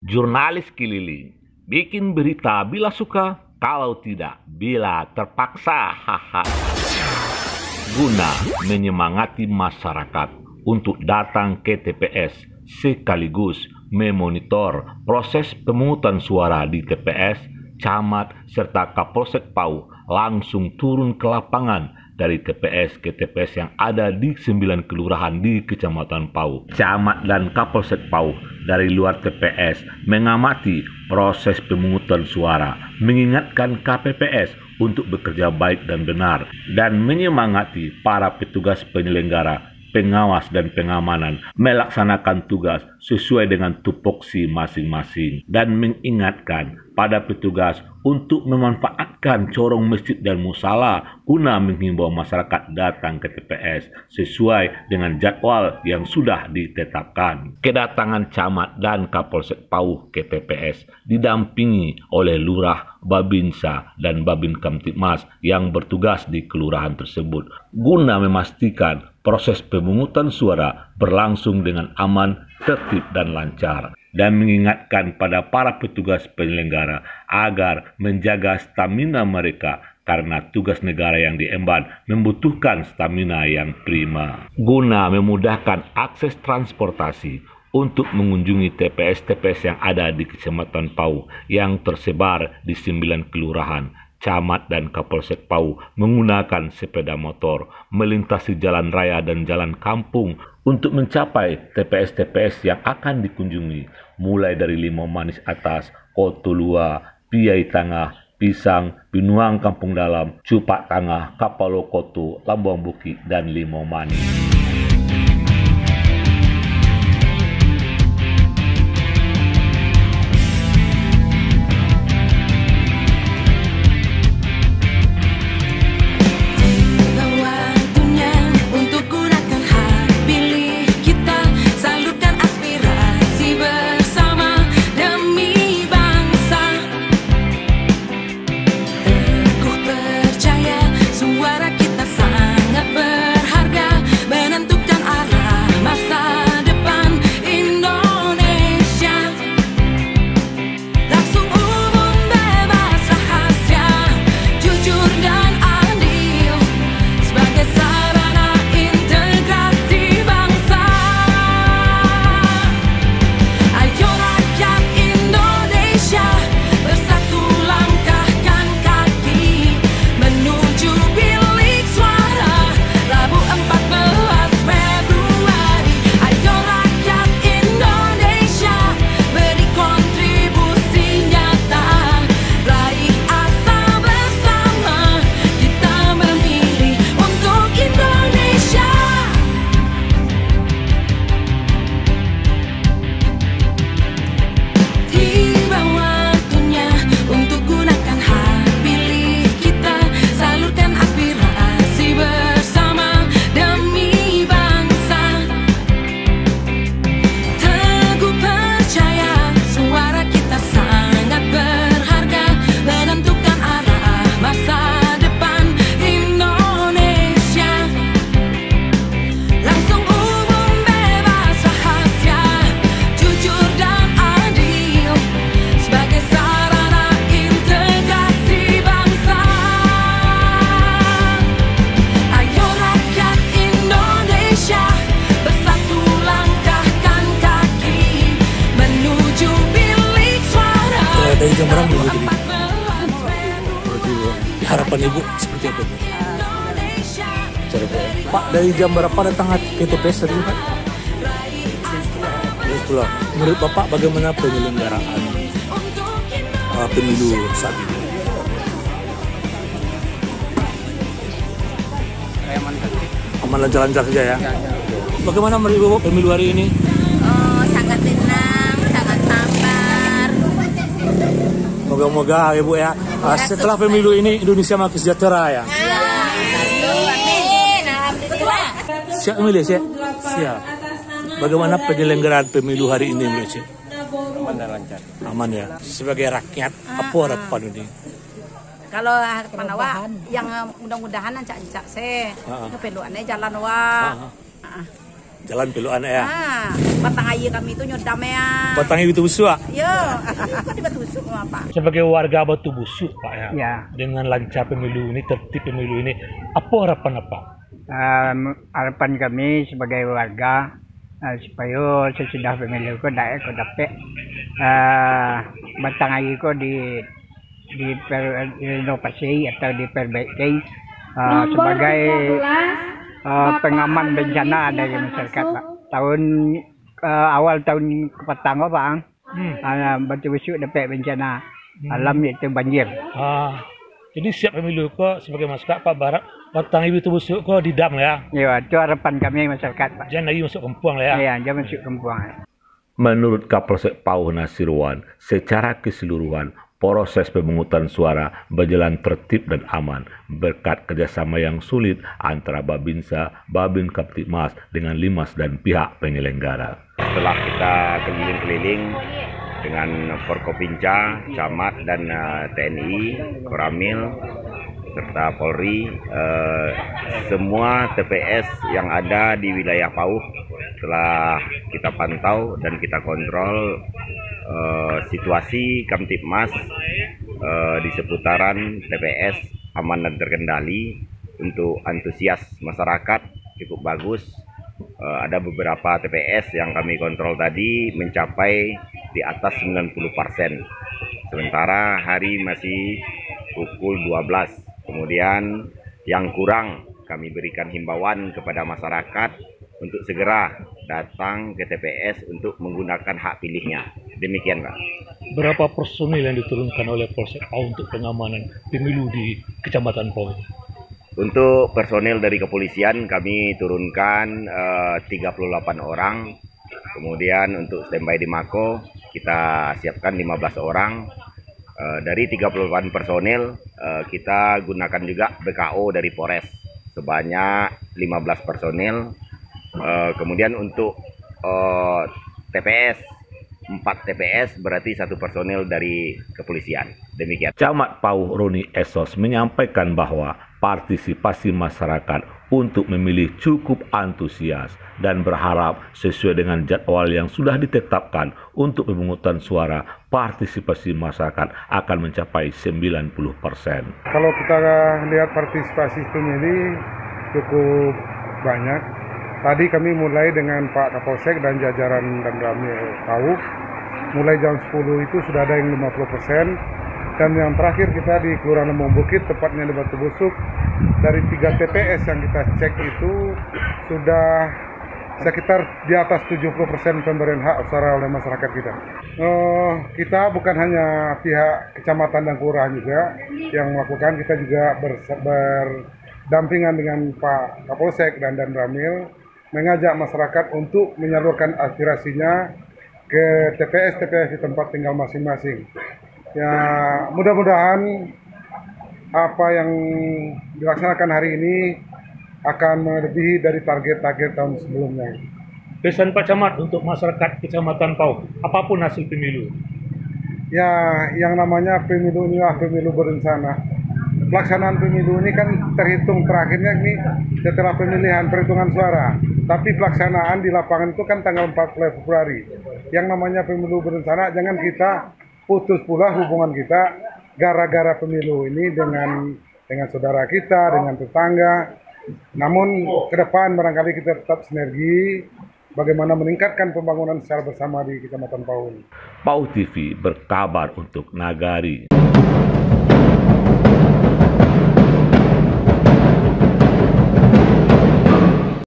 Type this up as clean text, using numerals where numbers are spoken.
Jurnalis keliling, bikin berita bila suka, kalau tidak bila terpaksa. Haha. Guna menyemangati masyarakat untuk datang ke TPS sekaligus memonitor proses pemungutan suara di TPS, camat serta Kapolsek Pau langsung turun ke lapangan dari TPS ke TPS yang ada di 9 kelurahan di Kecamatan Pau. Camat dan Kapolsek Pau dari luar TPS mengamati proses pemungutan suara, mengingatkan KPPS untuk bekerja baik dan benar, dan menyemangati para petugas penyelenggara, pengawas dan pengamanan melaksanakan tugas sesuai dengan tupoksi masing-masing, dan mengingatkan pada petugas untuk memanfaatkan corong masjid dan musala guna menghimbau masyarakat datang ke TPS sesuai dengan jadwal yang sudah ditetapkan. Kedatangan camat dan Kapolsek Pau ke TPS didampingi oleh Lurah, Babinsa, dan Babin Kamtibmas yang bertugas di kelurahan tersebut guna memastikan proses pemungutan suara berlangsung dengan aman, tertib, dan lancar, dan mengingatkan pada para petugas penyelenggara agar menjaga stamina mereka karena tugas negara yang diemban membutuhkan stamina yang prima. Guna memudahkan akses transportasi untuk mengunjungi TPS-TPS yang ada di Kecamatan Pau yang tersebar di 9 kelurahan, Camat dan Kapolsek Pau menggunakan sepeda motor melintasi jalan raya dan jalan kampung untuk mencapai TPS-TPS yang akan dikunjungi, mulai dari Limau Manis Atas, Kotolua, Piai Tengah, Pisang, Pinuang Kampung Dalam, Cupak Tengah, Kapalokoto, Lambuang Bukit, dan Limau Manis. Dari jam berapa Ibu jadi? Harapan Ibu seperti apa? Pak, dari jam berapa datang ke TPS tadi Pak? Pulang. Menurut Bapak bagaimana penyelenggaraan pemilu saat ini? Aman lancar-lancar saja ya? Bagaimana menurut Bapak pemilu hari ini? Sangat tenang, sangat sabar. Moga-moga ya Bu ya, setelah pemilu ini Indonesia makin sejahtera ya. Amin, alhamdulillah. Siap milih siap. Bagaimana penyelenggaraan pemilu hari ini menurut Cik? Aman dan lancar. Aman ya. Sebagai rakyat, apa harapan ini? Kalau harapan awak yang mudah-mudahan ancak-ancak keperluannya jalan awak. jalan peluan ya. Batang air kami itu nyodam ya. Batang itu busuk. Yo, kok dibatusuk apa? Sebagai warga Batu Busuk Pak ya, Ya. dengan lancar pemilu ini, tertib pemilu ini, apa harapan Pak? Harapan kami sebagai warga supaya sesudah pemilu ko dapat batang air ko direnovasi atau diperbaiki sebagai pengaman bencana dari masyarakat Pak. Awal tahun petang Pak, Batu Busuk dapat bencana alam yaitu banjir. Jadi siap pemilu ko sebagai masyarakat Pak Barat, batang ibu itu busuk ko didam ya. Ya, itu harapan kami masyarakat Pak. Jangan lagi masuk kampung lah ya. Ya, jangan masuk kampung. Menurut Kapolsek Pauh Nasirwan, secara keseluruhan proses pemungutan suara berjalan tertib dan aman berkat kerjasama yang sulit antara Babinsa, Babin Kaptipmas dengan Limas dan pihak penyelenggara. Setelah kita keliling-keliling dengan Forkopinca, Camat dan TNI, Koramil, serta Polri, semua TPS yang ada di wilayah Pauh telah kita pantau dan kita kontrol situasi Kamtipmas di seputaran TPS aman dan terkendali. Untuk antusias masyarakat cukup bagus. Ada beberapa TPS yang kami kontrol tadi mencapai di atas 90%. Sementara hari masih pukul 12. Kemudian yang kurang kami berikan himbauan kepada masyarakat untuk segera datang ke TPS untuk menggunakan hak pilihnya. Demikian Pak. Berapa personil yang diturunkan oleh Polsek Pauh untuk pengamanan pemilu di Kecamatan Pauh? Untuk personil dari kepolisian kami turunkan 38 orang. Kemudian untuk standby di Mako kita siapkan 15 orang. Dari 38 personil kita gunakan juga BKO dari Polres sebanyak 15 personil. Kemudian untuk TPS 4 TPS berarti 1 personil dari kepolisian. Demikian. Camat Pauh Roni Esos menyampaikan bahwa partisipasi masyarakat untuk memilih cukup antusias dan berharap sesuai dengan jadwal yang sudah ditetapkan untuk pemungutan suara, partisipasi masyarakat akan mencapai 90%. Kalau kita lihat partisipasi pemilih cukup banyak. Tadi kami mulai dengan Pak Kapolsek dan jajaran dan Ramil Pauh. Mulai jam 10 itu sudah ada yang 50%. Dan yang terakhir kita di Kelurahan Lembong Bukit, tepatnya di Batu Busuk, dari 3 TPS yang kita cek itu sudah sekitar di atas 70% pemberian hak suara oleh masyarakat kita. Kita bukan hanya pihak kecamatan dan kelurahan juga yang melakukan, kita juga berdampingan dengan Pak Kapolsek dan Ramil, mengajak masyarakat untuk menyalurkan aspirasinya ke TPS-TPS di tempat tinggal masing-masing. Ya, mudah-mudahan apa yang dilaksanakan hari ini akan melebihi dari target-target tahun sebelumnya. Pesan Pak Camat untuk masyarakat Kecamatan Pauh, apapun hasil pemilu. Ya, yang namanya pemilu inilah pemilu berencana. Pelaksanaan pemilu ini kan terhitung terakhirnya ini setelah pemilihan perhitungan suara. Tapi pelaksanaan di lapangan itu kan tanggal 14 Februari. Yang namanya pemilu berencana, jangan kita putus pula hubungan kita gara-gara pemilu ini dengan saudara kita, dengan tetangga. Namun ke depan barangkali kita tetap sinergi bagaimana meningkatkan pembangunan secara bersama di Kecamatan Pauh. Pauh TV berkabar untuk Nagari.